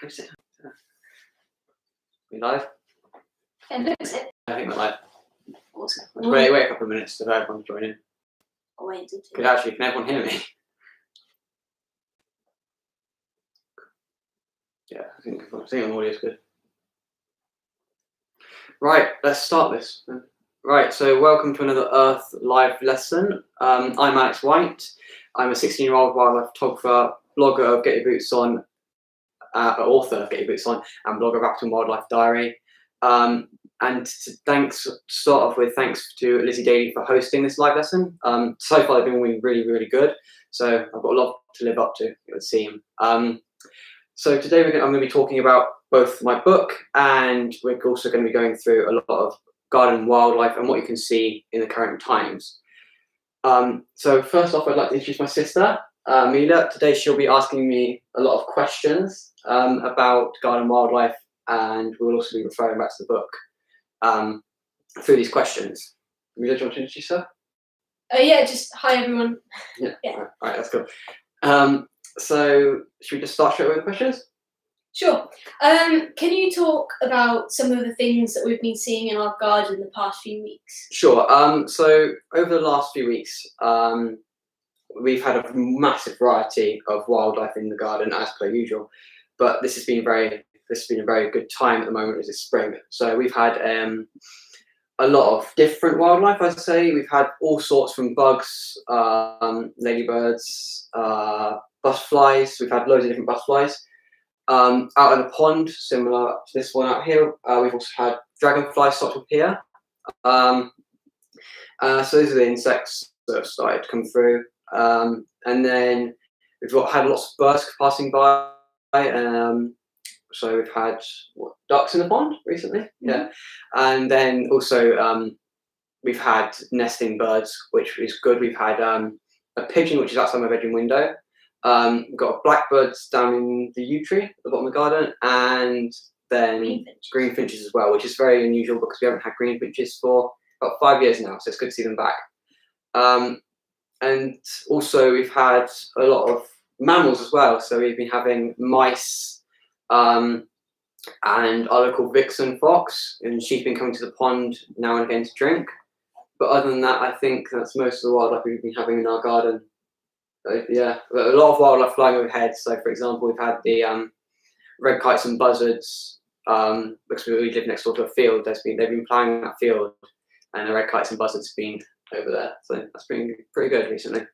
Go sit down. We live? It looks it. I think we're live. Awesome. Wait a couple of minutes to everyone join in. I'll wait until 2. Because actually, can everyone hear me? Yeah, I think the audio is good. Right, let's start this. Right, so welcome to another Earth Live lesson. I'm Alex White. I'm a 16-year-old wildlife photographer, blogger of Get Your Boots On, author of Get Your Boots On, and blogger of Appleton Wildlife Diary. Thanks to Lizzie Daly for hosting this live lesson. So far, they've been really, really good. So I've got a lot to live up to, it would seem. So today I'm going to be talking about both my book, and we're also going to be going through a lot of garden wildlife and what you can see in the current times. So first off, I'd like to introduce my sister, Mila. Today she'll be asking me a lot of questions about garden wildlife, and we'll also be referring back to the book through these questions. Mila, do you want to introduce her? Yeah, just hi everyone. Yeah. Yeah. All right, that's cool. So should we just start straight away with questions? Sure. Can you talk about some of the things that we've been seeing in our garden the past few weeks? Sure. So over the last few weeks, we've had a massive variety of wildlife in the garden as per usual, but this has been a very good time at the moment as it's spring. So we've had a lot of different wildlife, I'd say. We've had all sorts from bugs, ladybirds, butterflies. We've had loads of different butterflies. Out in the pond, similar to this one out here, we've also had dragonflies start to appear. So those are the insects that have started to come through. And then we've had lots of birds passing by. So we've had ducks in the pond recently, yeah. And then also we've had nesting birds, which is good. We've had a pigeon, which is outside my bedroom window. We've got blackbirds down in the yew tree at the bottom of the garden, and then green finches as well, which is very unusual because we haven't had green finches for about 5 years now, so it's good to see them back. And also we've had a lot of mammals as well, so we've been having mice and our local vixen fox, and she's been coming to the pond now and again to drink. But other than that, I think that's most of the wildlife we've been having in our garden. Yeah, a lot of wildlife flying overhead. So, for example, we've had the red kites and buzzards because we live next door to a field. They've been ploughing that field, and the red kites and buzzards have been over there. So that's been pretty good recently.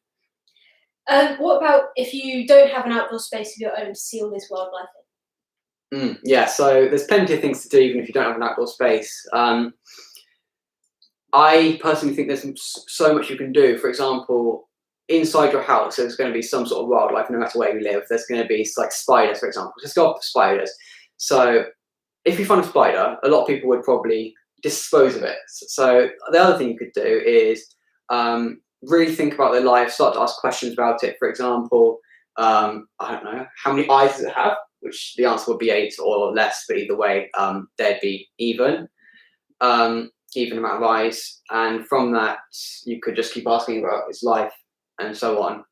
What about if you don't have an outdoor space of your own to see all this wildlife in? Yeah, so there's plenty of things to do even if you don't have an outdoor space. I personally think there's so much you can do. For example, inside your house, there's going to be some sort of wildlife no matter where you live. There's going to be like spiders, for example. Just go off the spiders. So if you find a spider, a lot of people would probably dispose of it. So the other thing you could do is really think about their life, start to ask questions about it. For example, I don't know, how many eyes does it have? Which the answer would be 8 or less, but either way, they'd be even amount of eyes. And from that, you could just keep asking about its life and so on.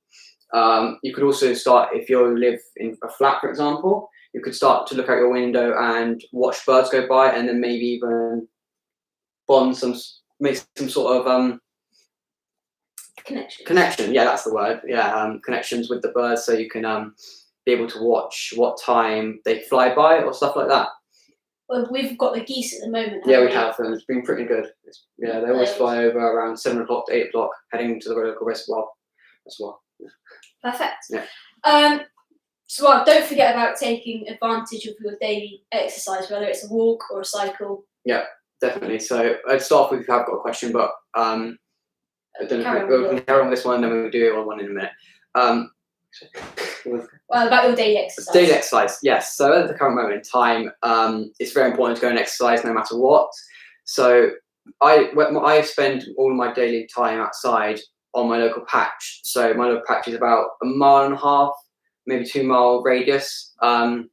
You could also start, if you live in a flat, for example, you could start to look out your window and watch birds go by, and then maybe even make some sort of connection. Yeah, that's the word. Yeah, connections with the birds, so you can be able to watch what time they fly by or stuff like that. Well, we've got the geese at the moment. Yeah, we have, and it's been pretty good. They always fly over around 7 o'clock to 8 o'clock, heading to the local reservoir as well. Yeah. Perfect. Yeah. So don't forget about taking advantage of your daily exercise, whether it's a walk or a cycle. Yeah, definitely. So I'd start off with if you have got a question, but I don't know if we can carry on with this one, then we'll do it on one in a minute. Well, about your daily exercise. Daily exercise, yes. So at the current moment in time, it's very important to go and exercise no matter what. So I spend all of my daily time outside on my local patch. So my local patch is about 1.5 miles, maybe 2 mile radius from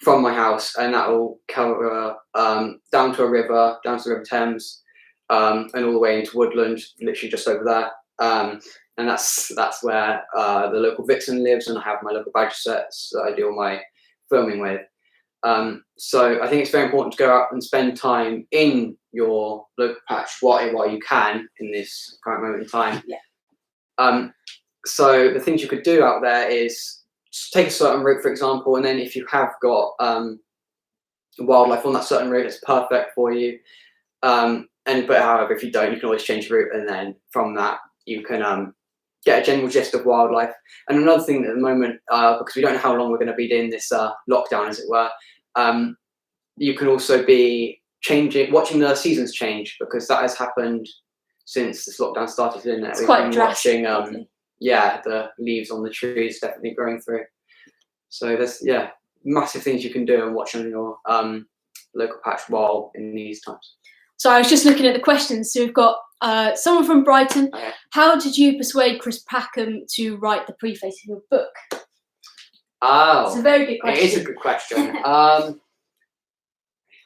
my house, and that will cover down to the River Thames, and all the way into woodland, literally just over there. and that's where the local vixen lives, and I have my local badger sets that I do all my filming with. So I think it's very important to go out and spend time in your local patch while you can in this current moment in time. Yeah. So the things you could do out there is take a certain route, for example, and then if you have got wildlife on that certain route, it's perfect for you. But however, if you don't, you can always change route, and then from that you can get a general gist of wildlife. And another thing at the moment, because we don't know how long we're going to be in this lockdown, as it were, you can also be watching the seasons change, because that has happened since this lockdown started, isn't it? It's quite drastic. Watching, the leaves on the trees definitely growing through. So there's massive things you can do and watch on your local patch while in these times. So I was just looking at the questions. So we've got someone from Brighton. Okay. How did you persuade Chris Packham to write the preface of your book? Oh, it's a very good question. It is a good question.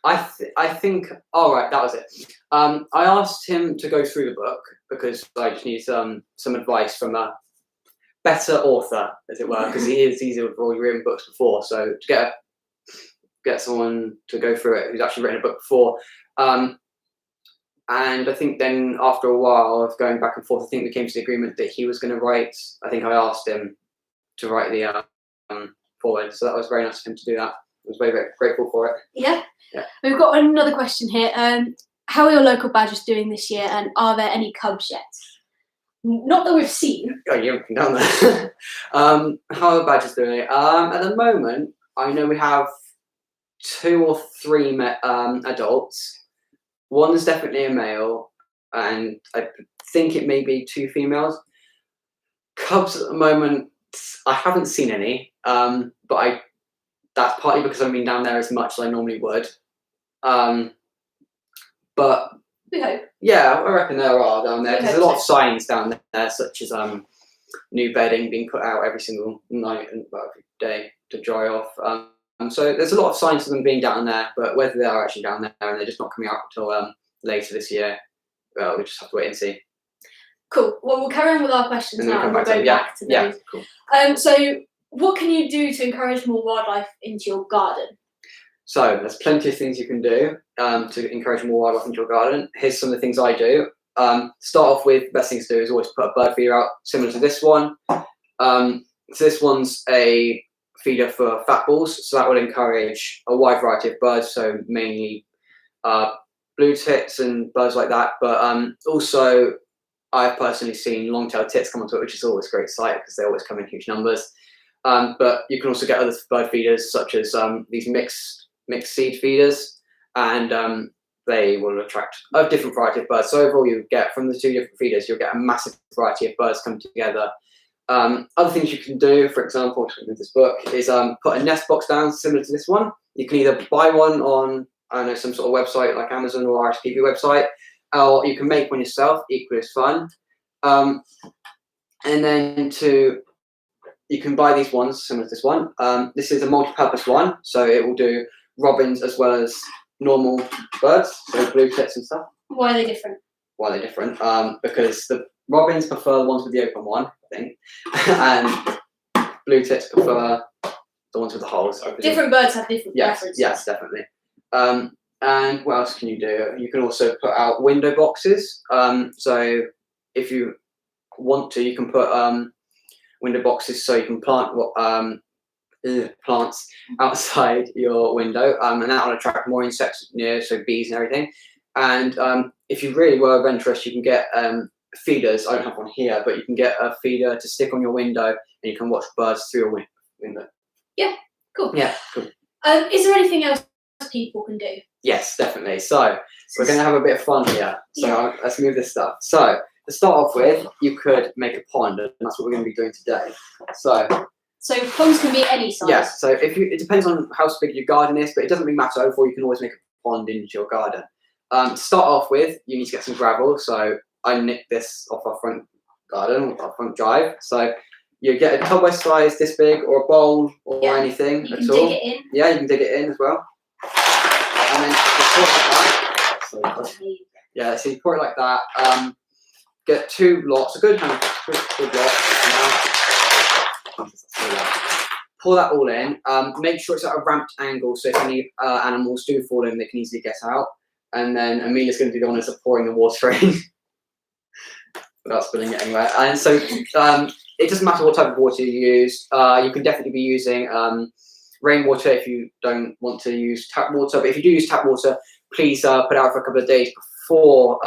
I think. All right, that was it. I asked him to go through the book because I just need some advice from a better author, as it were, because he's already written books before. So to get someone to go through it who's actually written a book before. And I think then after a while of going back and forth, I think we came to the agreement that he was going to write. I think I asked him to write the forward, so that was very nice of him to do that. I was very, very grateful for it. Yeah. We've got another question here. How are your local badgers doing this year, and are there any cubs yet? Not that we've seen. Oh, you haven't been down there. How are badgers doing? At the moment, I know we have 2 or 3 adults. One's definitely a male, and I think it may be 2 females. Cubs at the moment, I haven't seen any, but that's partly because I haven't been down there as much as I normally would. But we hope. Yeah, I reckon there are down there. There's a lot of signs down there, such as new bedding being put out every single night and every day to dry off. So there's a lot of signs of them being down there, but whether they are actually down there and they're just not coming out until later this year, we just have to wait and see. Cool. Well, we'll carry on with our questions now, and we'll go back to those. Yeah, cool. So what can you do to encourage more wildlife into your garden? So there's plenty of things you can do to encourage more wildlife into your garden. Here's some of the things I do. Start off with, the best thing to do is always put a bird feeder out, similar to this one. So this one's a feeder for fat balls, so that will encourage a wide variety of birds, so mainly blue tits and birds like that, but also I've personally seen long-tailed tits come onto it, which is always a great sight because they always come in huge numbers. But you can also get other bird feeders, such as these mixed seed feeders, and they will attract a different variety of birds. So overall, you get from the 2 different feeders, you'll get a massive variety of birds come together. Other things you can do, for example, with this book, is put a nest box down similar to this one. You can either buy one on, I don't know, some sort of website like Amazon or RSPB website, or you can make one yourself, equally as fun. And then you can buy these ones similar to this one. This is a multi-purpose one, so it will do robins as well as normal birds, so blue tits and stuff. Why are they different? Because the robins prefer the ones with the open one, I think, and blue tits prefer the ones with the holes. Different birds have different preferences. Yes, definitely. And what else can you do? You can also put out window boxes. So if you want to, you can put window boxes so you can plant plants outside your window, and that will attract more insects near, so bees and everything. And if you really were adventurous, you can get feeders. I don't have one here, but you can get a feeder to stick on your window, and you can watch birds through your window. Yeah, cool. Yeah, cool. Is there anything else people can do? Yes, definitely. So we're going to have a bit of fun here. So let's move this stuff. So to start off with, you could make a pond, and that's what we're going to be doing today. So ponds can be any size. Yes. So it depends on how big your garden is, but it doesn't really matter. Overall, you can always make a pond into your garden. To start off with, you need to get some gravel. So I nicked this off our front garden, our front drive. So you get a tubware size this big, or a bowl, or anything you at can all. dig it in. Yeah, you can dig it in as well. And then you pour it like that. So you pour it like that. get 2 lots, a good handful, good lot. Pour that all in. Make sure it's at a ramped angle, so if any animals do fall in, they can easily get out. And then Amelia's going to be the honors of pouring the water in without spilling it anywhere. And so it doesn't matter what type of water you use. You can definitely be using rainwater if you don't want to use tap water. But if you do use tap water, please put it out for a couple of days before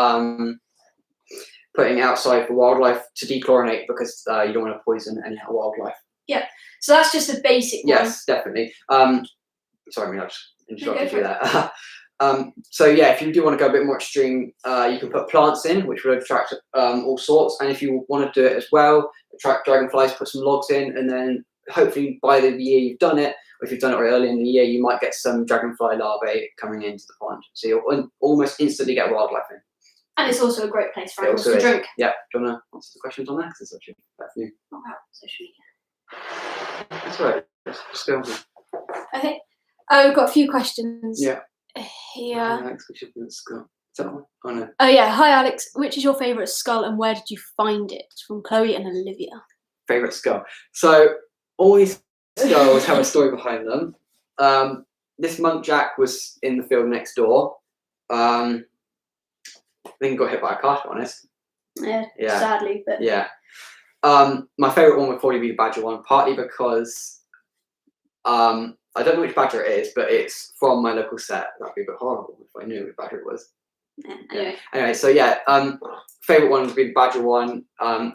putting it outside for wildlife to dechlorinate, because you don't want to poison any wildlife. Yeah. So that's just a basic one. Yes, definitely. Sorry, I mean, I just interrupted you there. So yeah, if you do want to go a bit more extreme, you can put plants in, which will attract all sorts. And if you want to do it as well, attract dragonflies, put some logs in, and then hopefully by the year you've done it, or if you've done it early in the year, you might get some dragonfly larvae coming into the pond. So you'll almost instantly get wildlife in. And it's also a great place for animals to drink. Yeah. Do you want to answer the questions on that? Because it's actually quite new. Not about social media. That's right. Just go on. Okay. We've got a few questions. Yeah. Here. Alex, we should be at school. Is that one? Oh no. Oh yeah. Hi Alex. Which is your favourite skull and where did you find it? It's from Chloe and Olivia. Favourite skull. So all these skulls have a story behind them. This monk Jack was in the field next door. I think he got hit by a car, to be honest. Yeah. Yeah. Sadly, but Yeah. My favourite one would probably be the badger one, partly because I don't know which badger it is, but it's from my local set. That'd be a bit horrible if I knew which badger it was. yeah, anyway. Anyway, so yeah, favourite one would be the badger one.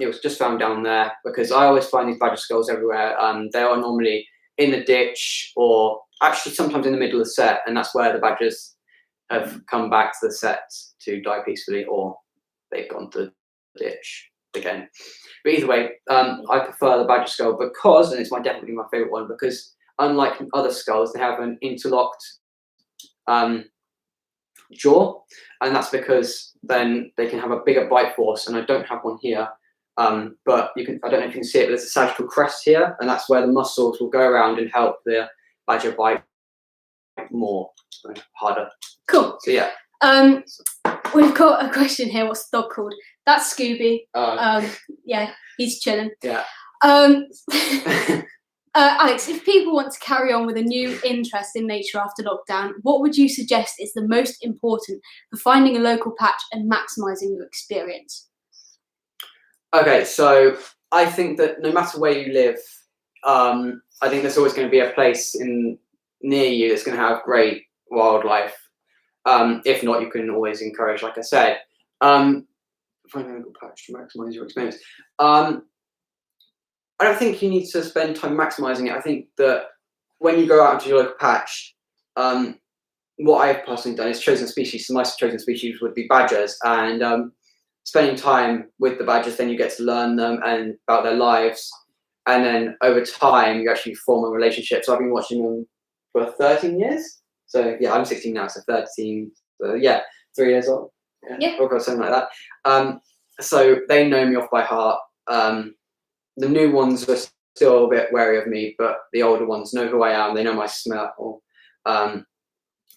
It was just found down there because I always find these badger skulls everywhere. They are normally in the ditch or actually sometimes in the middle of the set, and that's where the badgers have come back to the set to die peacefully, or they've gone to the ditch again. But either way, I prefer the badger skull because, and it's definitely my favourite one, because unlike other skulls, they have an interlocked jaw, and that's because then they can have a bigger bite force. And I don't have one here, but you can. I don't know if you can see it, but there's a sagittal crest here, and that's where the muscles will go around and help the badger bite more harder. Cool. So yeah. We've got a question here. What's the dog called? That's Scooby. Yeah, he's chilling. Yeah. Alex, if people want to carry on with a new interest in nature after lockdown, what would you suggest is the most important for finding a local patch and maximising your experience? Okay, so I think that no matter where you live, I think there's always going to be a place near you that's going to have great wildlife. If not, you can always encourage, like I said, finding a local patch to maximise your experience. I don't think you need to spend time maximising it. I think that when you go out into your local patch, what I've personally done is chosen species. So my chosen species would be badgers, and spending time with the badgers, then you get to learn them and about their lives, and then over time you actually form a relationship. So I've been watching them for 13 years. So yeah, I'm 16 now, so 13. So yeah, 3 years old. Yeah. Or something like that. So they know me off by heart. The new ones are still a bit wary of me, but the older ones know who I am. They know my smell. I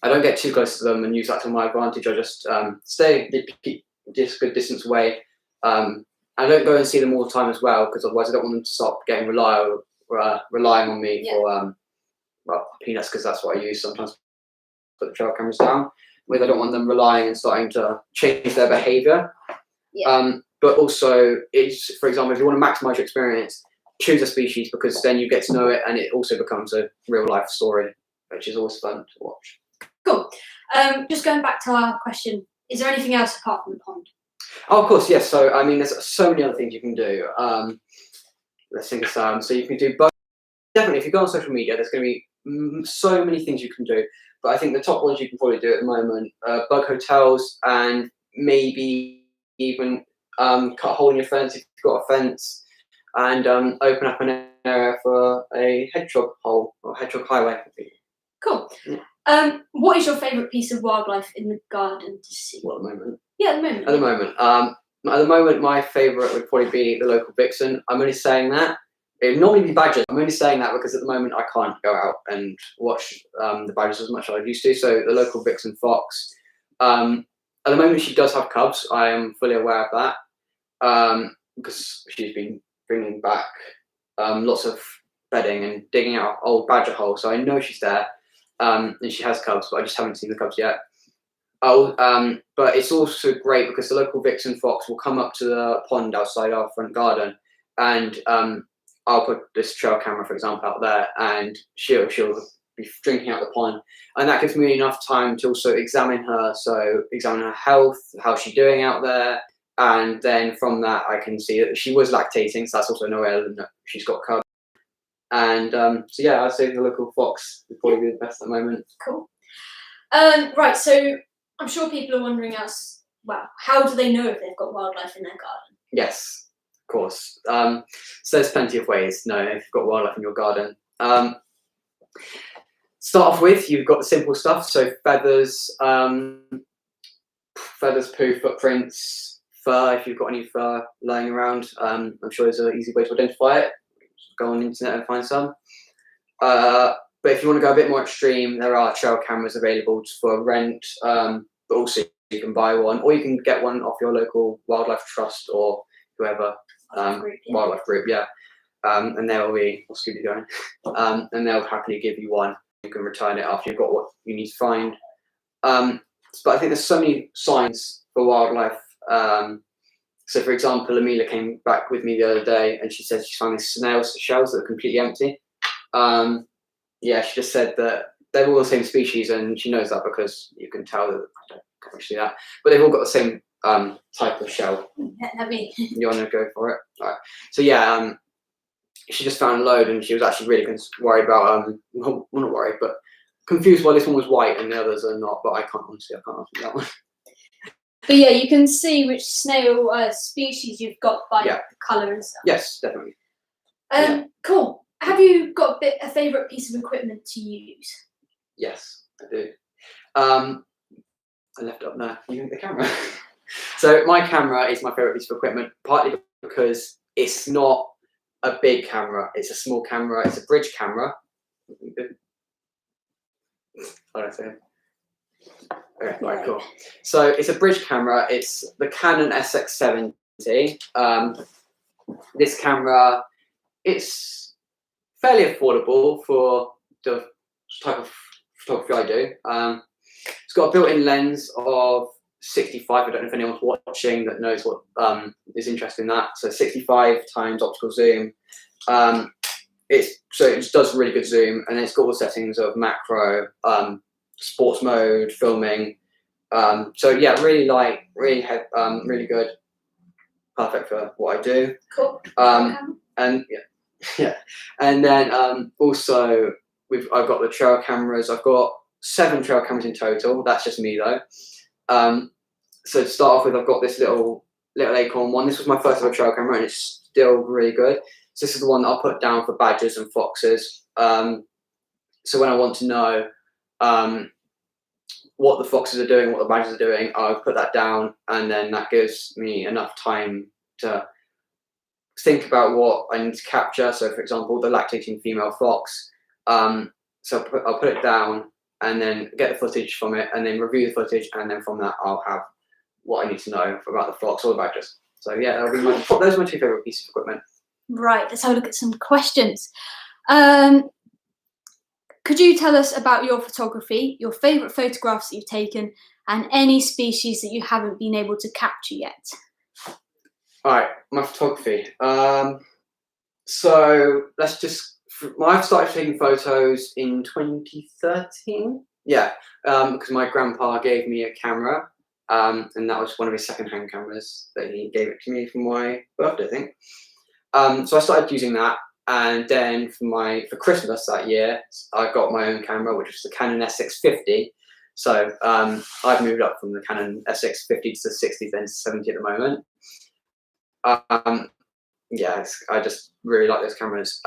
don't get too close to them and use that to my advantage. I just keep just a good distance away. I don't go and see them all the time as well, because otherwise I don't want them to stop getting relying on me for peanuts, because that's what I use sometimes. Put the trail cameras down. I don't want them relying and starting to change their behaviour. Yeah. But also, it's, for example, if you want to maximise your experience, choose a species, because then you get to know it, and it also becomes a real life story, which is always fun to watch. Cool. Just going back to our question, is there anything else apart from the pond? Oh, of course, yes. So I mean, there's so many other things you can do. Let's think of some. So you can do both. Definitely, if you go on social media, there's going to be so many things you can do. But I think the top ones you can probably do at the moment: bug hotels, and maybe even cut a hole in your fence if you've got a fence, and open up an area for a hedgehog hole or hedgehog highway. Cool. Yeah. What is your favourite piece of wildlife in the garden to see? Well, at the moment. Yeah, at the moment. At the moment, my favourite would probably be the local vixen. I'm only saying that. It would normally be badgers. I'm only saying that because at the moment I can't go out and watch the badgers as much as I used to. So the local vixen fox. At the moment she does have cubs. I am fully aware of that. because she's been bringing back lots of bedding and digging out old badger holes. So I know she's there, and she has cubs, but I just haven't seen the cubs yet. But it's also great because the local vixen fox will come up to the pond outside our front garden, and I'll put this trail camera, for example, out there, and she'll be drinking out the pond, and that gives me enough time to also examine her. So examine her health, how's she doing out there, and then from that I can see that she was lactating, so that's also no element that she's got cubs. And so yeah, I'd say the local fox would probably be the best at the moment. Cool. Right, so I'm sure people are wondering how do they know if they've got wildlife in their garden? Yes, of course. So there's plenty of ways to know if you've got wildlife in your garden. Start off with, you've got the simple stuff, so feathers, poo, footprints, fur, if you've got any fur lying around. I'm sure there's an easy way to identify it. Go on the internet and find some. But if you want to go a bit more extreme, there are trail cameras available for rent, but also you can buy one, or you can get one off your local wildlife trust or whoever, wildlife group, yeah. And they'll be, what's good going? And they'll happily give you one. You can return it after you've got what you need to find. But I think there's so many signs for wildlife. So for example, Amelia came back with me the other day and she said she found these snail shells that are completely empty. Yeah, she just said that they're all the same species, and she knows that because you can tell that, I don't actually see that, but they've all got the same type of shell. You want to go for it? All right. So yeah, she just found a load, and she was actually really worried about, well, not worried, but confused why this one was white and the others are not, but I can't answer that one. But yeah, you can see which snail species you've got by the colour and stuff. Yes, definitely. Cool. Have you got a favourite piece of equipment to use? Yes, I do. I left it up there. You can the camera. So my camera is my favourite piece of equipment, partly because it's not a big camera. It's a small camera. It's a bridge camera. Okay, right, cool. So it's a bridge camera. It's the Canon SX70. This camera, it's fairly affordable for the type of photography I do. It's got a built-in lens of 65. I don't know if anyone's watching that knows what is interested in that. So 65 times optical zoom. So it just does really good zoom, and it's got all the settings of macro, sports mode, filming. So yeah, really really good, perfect for what I do. Cool. And yeah, and then also I've got the trail cameras. I've got 7 trail cameras in total. That's just me though. So to start off with, I've got this little Acorn one. This was my first ever trail camera, and it's still really good. So this is the one that I'll put down for badgers and foxes. So when I want to know what the foxes are doing, what the badgers are doing, I'll put that down, and then that gives me enough time to think about what I need to capture. So for example, the lactating female fox. So I'll put it down and then get the footage from it, and then review the footage, and then from that I'll have what I need to know about the fox or the badgers. So yeah, those are my 2 favourite pieces of equipment. Right, let's have a look at some questions. Could you tell us about your photography, your favourite photographs that you've taken, and any species that you haven't been able to capture yet? All right, my photography. So let's just. I've started taking photos in 2013. Yeah, because my grandpa gave me a camera, and that was one of his second-hand cameras that he gave it to me for my birthday, I think. So I started using that, and then for Christmas that year, I got my own camera, which was the Canon SX50. So I've moved up from the Canon SX50 to the 60, then to 70 at the moment. Yeah, I just really like those cameras.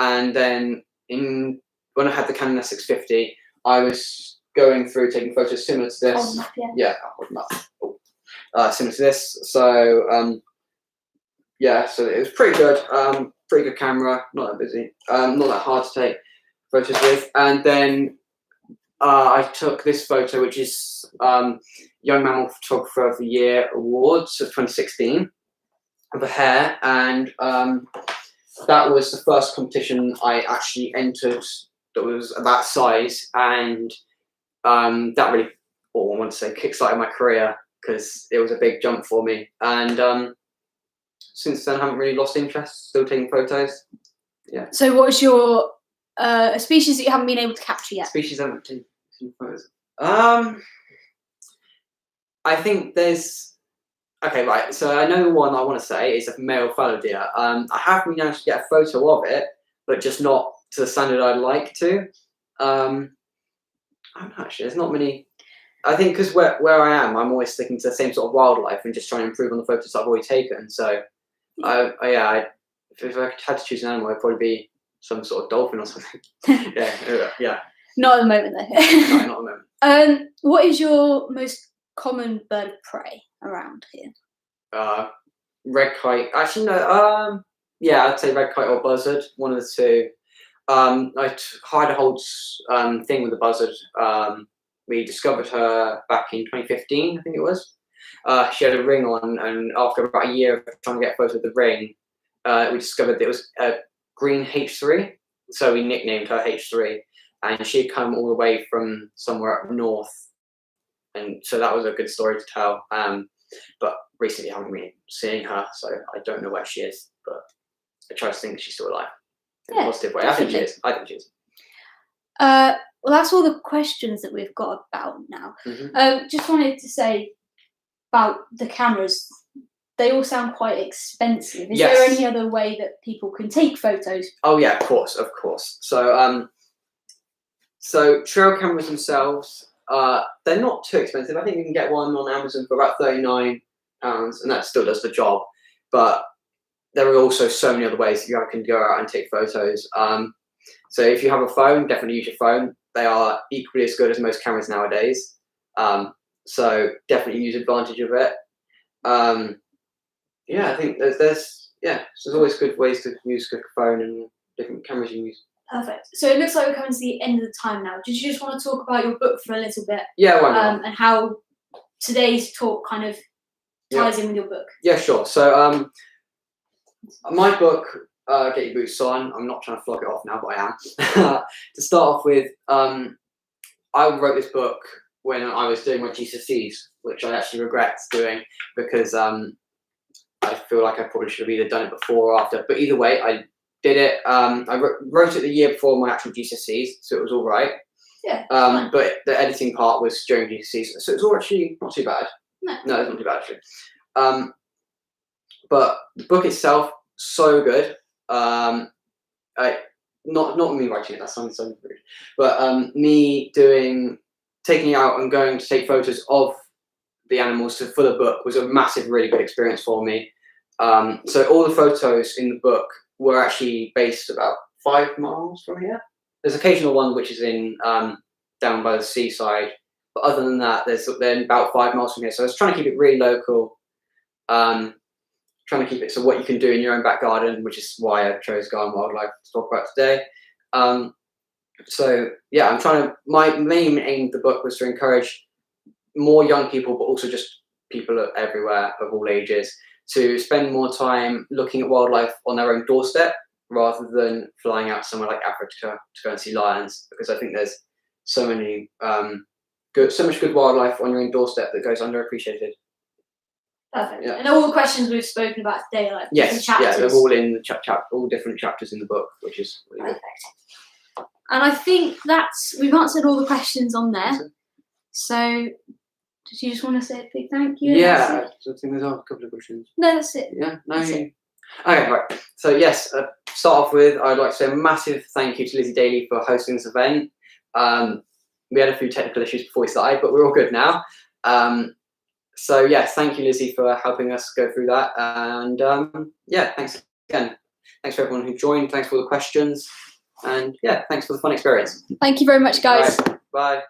And then when I had the Canon SX50, I was going through taking photos similar to this. Similar to this. So yeah, so it was pretty good. Pretty good camera, not that busy, not that hard to take photos with. And then I took this photo, which is Young Mammal Photographer of the Year Awards of 2016. of a hare, and that was the first competition I actually entered that was that size, and that really, I want to say, kickstarted my career because it was a big jump for me. And since then, I haven't really lost interest. Still taking photos. Yeah. So, what is your a species that you haven't been able to capture yet? Species I haven't taken photos. I think there's. Okay, right. So I know one I want to say is a male fallow deer. I have managed to get a photo of it, but just not to the standard I'd like to. I don't know, actually, there's not many. I think because where I am, I'm always sticking to the same sort of wildlife and just trying to improve on the photos I've already taken. So, if I had to choose an animal, it'd probably be some sort of dolphin or something. yeah. Not at the moment, though. No, not at the moment. What is your most common bird of prey around here? Red kite. Actually, no. Yeah, I'd say red kite or buzzard. One of the two. I hired a whole thing with the buzzard. We discovered her back in 2015, I think it was. She had a ring on, and after about a year of trying to get a photo of the ring, we discovered that it was a green H3. So we nicknamed her H3, and she had come all the way from somewhere up north, and so that was a good story to tell. But recently I haven't been seeing her, so I don't know where she is, but I try to think she's still alive in a positive way. Definitely. I think she is. Well, that's all the questions that we've got about now. Just wanted to say about the cameras. They all sound quite expensive. Is there any other way that people can take photos? Oh yeah, of course. So trail cameras themselves, they're not too expensive. I think you can get one on Amazon for about £39, and that still does the job. But there are also so many other ways that you can go out and take photos. So if you have a phone, definitely use your phone. They are equally as good as most cameras nowadays. So definitely use advantage of it. I think there's always good ways to use a phone and different cameras you use. Perfect. So it looks like we're coming to the end of the time now. Did you just want to talk about your book for a little bit? Yeah, why not? And how today's talk kind of ties in with your book? Yeah, sure. So my book, Get Your Boots On. I'm not trying to flog it off now, but I am. To start off with, I wrote this book when I was doing my GCSEs, which I actually regret doing because I feel like I probably should have either done it before or after. But either way, I did it. I wrote it the year before my actual GCSEs, so it was all right. Yeah. But the editing part was during GCSEs, so it's all actually not too bad. No, it's not too bad actually. But the book itself, so good. Not me writing it. That sounds so rude. But me taking it out and going to take photos of the animals for the book was a massive, really good experience for me. So all the photos in the book were actually based about 5 miles from here. There's an occasional one which is in down by the seaside, but other than that, they're about 5 miles from here. So I was trying to keep it really local, trying to keep it to what you can do in your own back garden, which is why I chose Garden Wildlife to talk about today. So yeah, my main aim of the book was to encourage more young people, but also just people everywhere of all ages, to spend more time looking at wildlife on their own doorstep rather than flying out somewhere like Africa to go and see lions, because I think there's so much good wildlife on your own doorstep that goes underappreciated. Perfect. Yeah. And all the questions we've spoken about today are like chapters. Yeah, they're all in the all different chapters in the book, which is really perfect. Good. And I think we've answered all the questions on there. So, did you just want to say a big thank you? Yeah, I think there's a couple of questions. No, that's it. Yeah, no. That's it. Okay, right. So yes, start off with, I'd like to say a massive thank you to Lizzie Daly for hosting this event. We had a few technical issues before we started, but we're all good now. So yes, thank you, Lizzie, for helping us go through that. And yeah, thanks again. Thanks for everyone who joined. Thanks for all the questions. And yeah, thanks for the fun experience. Thank you very much, guys. Right. Bye.